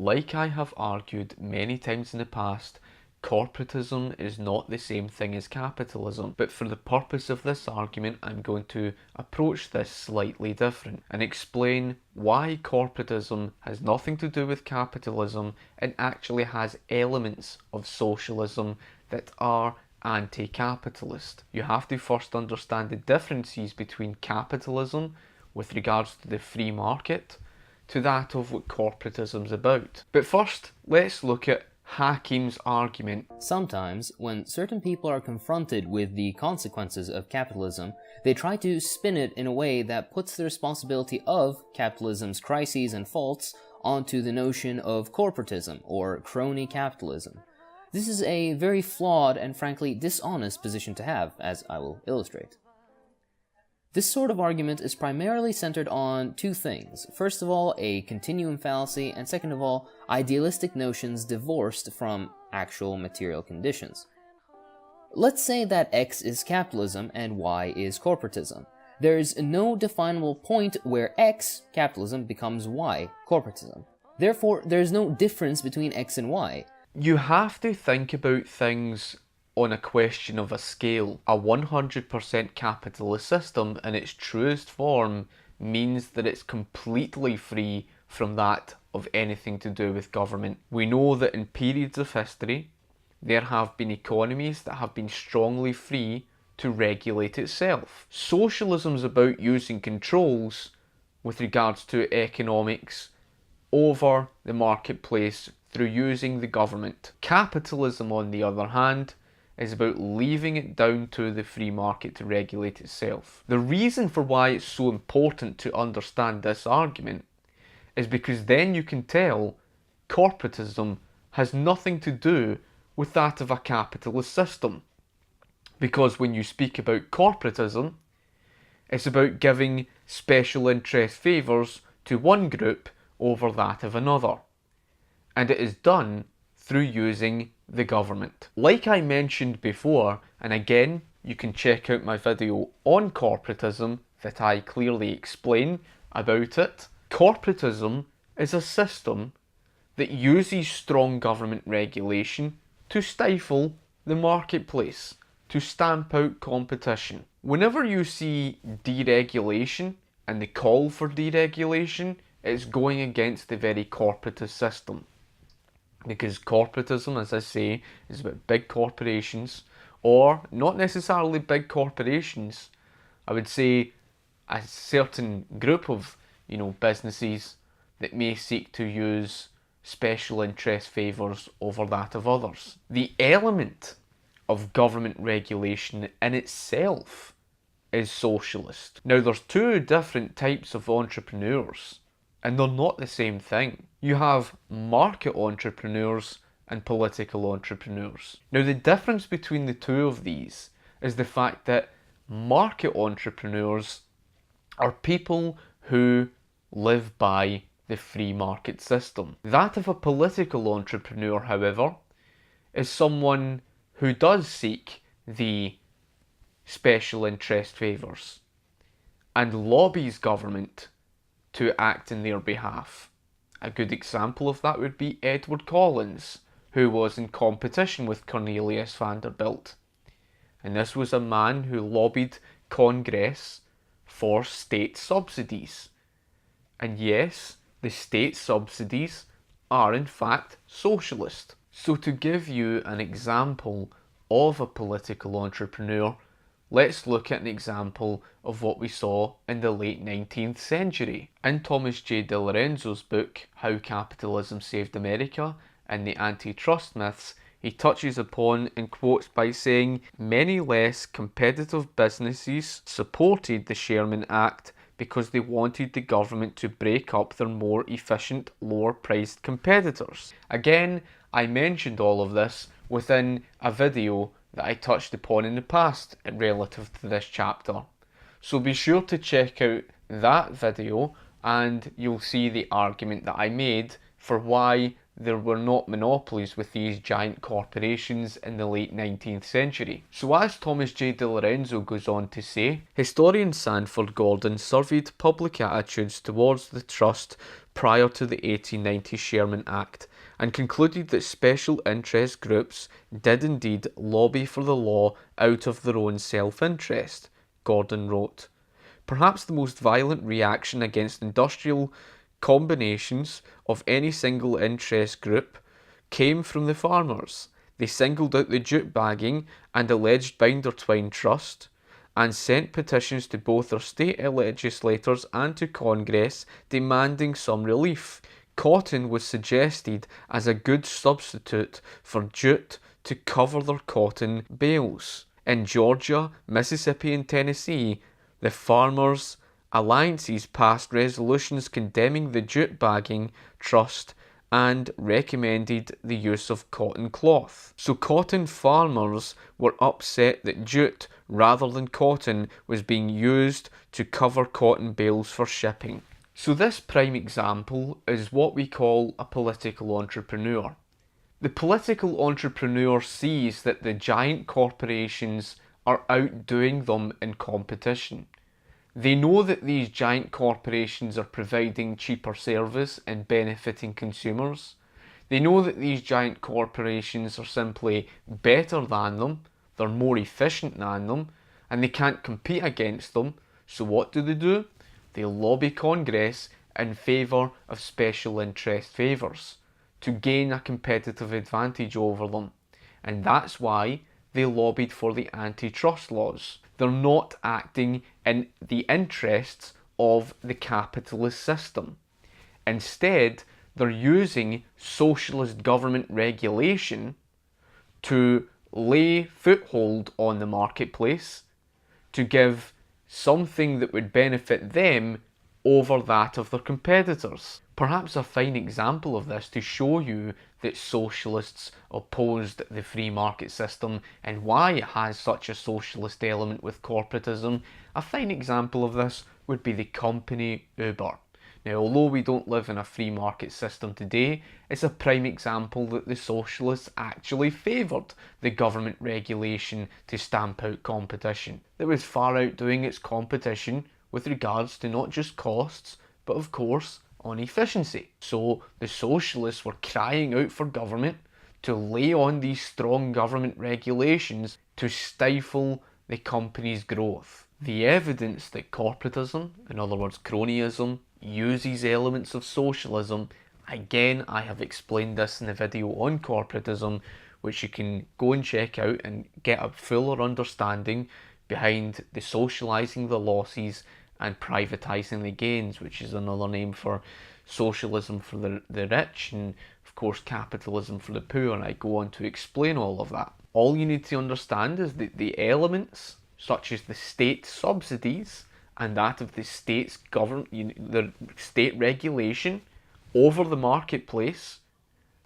Like I have argued many times in the past, corporatism is not the same thing as capitalism, but for the purpose of this argument I'm going to approach this slightly different and explain why corporatism has nothing to do with capitalism and actually has elements of socialism that are anti-capitalist. You have to first understand the differences between capitalism with regards to the free market to that of what corporatism's about. But first, let's look at Hakim's argument. Sometimes, when certain people are confronted with the consequences of capitalism, they try to spin it in a way that puts the responsibility of capitalism's crises and faults onto the notion of corporatism, or crony capitalism. This is a very flawed and frankly dishonest position to have, as I will illustrate. This sort of argument is primarily centered on two things. First of all, a continuum fallacy, and second of all, idealistic notions divorced from actual material conditions. Let's say that X is capitalism and Y is corporatism. There's no definable point where X, capitalism, becomes Y, corporatism. Therefore, there's no difference between X and Y. You have to think about things on a question of a scale. A 100% capitalist system in its truest form means that it's completely free from that of anything to do with government. We know that in periods of history, there have been economies that have been strongly free to regulate itself. Socialism is about using controls with regards to economics over the marketplace through using the government. Capitalism, on the other hand, is about leaving it down to the free market to regulate itself. The reason for why it's so important to understand this argument is because then you can tell corporatism has nothing to do with that of a capitalist system. Because when you speak about corporatism, it's about giving special interest favours to one group over that of another. And it is done through using the government. Like I mentioned before, and again, you can check out my video on corporatism that I clearly explain about it. Corporatism is a system that uses strong government regulation to stifle the marketplace, to stamp out competition. Whenever you see deregulation and the call for deregulation, it's going against the very corporatist system. Because corporatism, as I say, is about big corporations, or not necessarily big corporations. I would say a certain group of, businesses that may seek to use special interest favours over that of others. The element of government regulation in itself is socialist. Now, there's two different types of entrepreneurs, and they're not the same thing. You have market entrepreneurs and political entrepreneurs. Now, the difference between the two of these is the fact that market entrepreneurs are people who live by the free market system. That of a political entrepreneur, however, is someone who does seek the special interest favours and lobbies government to act in their behalf. A good example of that would be Edward Collins, who was in competition with Cornelius Vanderbilt. And this was a man who lobbied Congress for state subsidies. And yes, the state subsidies are in fact socialist. So to give you an example of a political entrepreneur, let's look at an example of what we saw in the late 19th century. In Thomas J. DiLorenzo's book, How Capitalism Saved America and the Antitrust Myths, he touches upon and quotes by saying, many less competitive businesses supported the Sherman Act because they wanted the government to break up their more efficient, lower-priced competitors. Again, I mentioned all of this within a video that I touched upon in the past relative to this chapter. So be sure to check out that video and you'll see the argument that I made for why there were not monopolies with these giant corporations in the late 19th century. So as Thomas J. DiLorenzo goes on to say, historian Sanford Gordon surveyed public attitudes towards the trust prior to the 1890 Sherman Act and concluded that special interest groups did indeed lobby for the law out of their own self-interest, Gordon wrote. Perhaps the most violent reaction against industrial combinations of any single interest group came from the farmers. They singled out the jute bagging and alleged binder twine trust and sent petitions to both their state legislators and to Congress demanding some relief. Cotton was suggested as a good substitute for jute to cover their cotton bales. In Georgia, Mississippi and Tennessee, the farmers' alliances passed resolutions condemning the jute bagging trust and recommended the use of cotton cloth. So cotton farmers were upset that jute rather than cotton was being used to cover cotton bales for shipping. So this prime example is what we call a political entrepreneur. The political entrepreneur sees that the giant corporations are outdoing them in competition. They know that these giant corporations are providing cheaper service and benefiting consumers. They know that these giant corporations are simply better than them, they're more efficient than them, and they can't compete against them. So what do? They lobby Congress in favour of special interest favours to gain a competitive advantage over them. And that's why they lobbied for the antitrust laws. They're not acting in the interests of the capitalist system. Instead, they're using socialist government regulation to lay foothold on the marketplace to give something that would benefit them over that of their competitors. Perhaps a fine example of this to show you that socialists opposed the free market system and why it has such a socialist element with corporatism, a fine example of this would be the company Uber. Now, although we don't live in a free market system today, it's a prime example that the socialists actually favoured the government regulation to stamp out competition. That was far outdoing its competition with regards to not just costs, but of course on efficiency. So the socialists were crying out for government to lay on these strong government regulations to stifle the company's growth. The evidence that corporatism, in other words cronyism, uses elements of socialism, again I have explained this in the video on corporatism, which you can go and check out and get a fuller understanding behind the socialising the losses and privatising the gains, which is another name for socialism for the rich and of course capitalism for the poor, and I go on to explain all of that. All you need to understand is that the elements such as the state subsidies and that of the state's the state regulation over the marketplace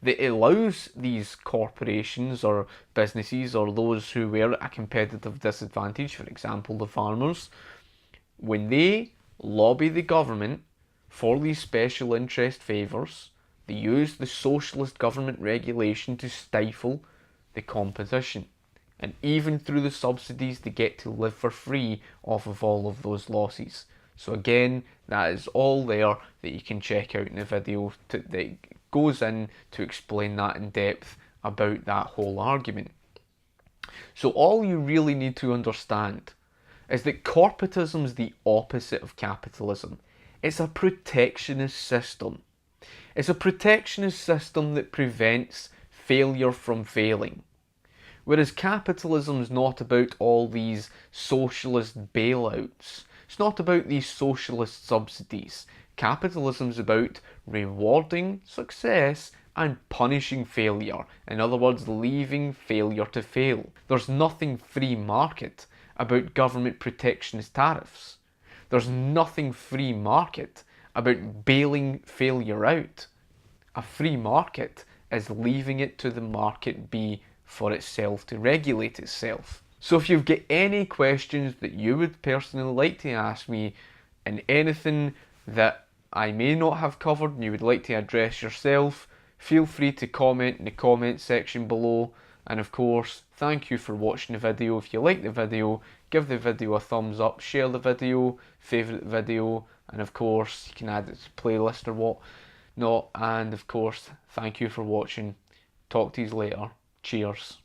that allows these corporations or businesses or those who were at a competitive disadvantage, for example the farmers, when they lobby the government for these special interest favours, they use the socialist government regulation to stifle the competition. And even through the subsidies, they get to live for free off of all of those losses. So again, that is all there that you can check out in the video that goes in to explain that in depth about that whole argument. So all you really need to understand is that corporatism is the opposite of capitalism. It's a protectionist system. It's a protectionist system that prevents failure from failing. Whereas capitalism is not about all these socialist bailouts. It's not about these socialist subsidies. Capitalism is about rewarding success and punishing failure. In other words, leaving failure to fail. There's nothing free market about government protectionist tariffs. There's nothing free market about bailing failure out. A free market is leaving it to the market be for itself to regulate itself. So if you've got any questions that you would personally like to ask me and anything that I may not have covered and you would like to address yourself, Feel free to comment in the comment section below, and of course, thank you for watching the video. If you like the video, give the video a thumbs up, share the video, favourite the video, and of course, you can add it to playlist or what not. And of course, thank you for watching. Talk to you later. Cheers.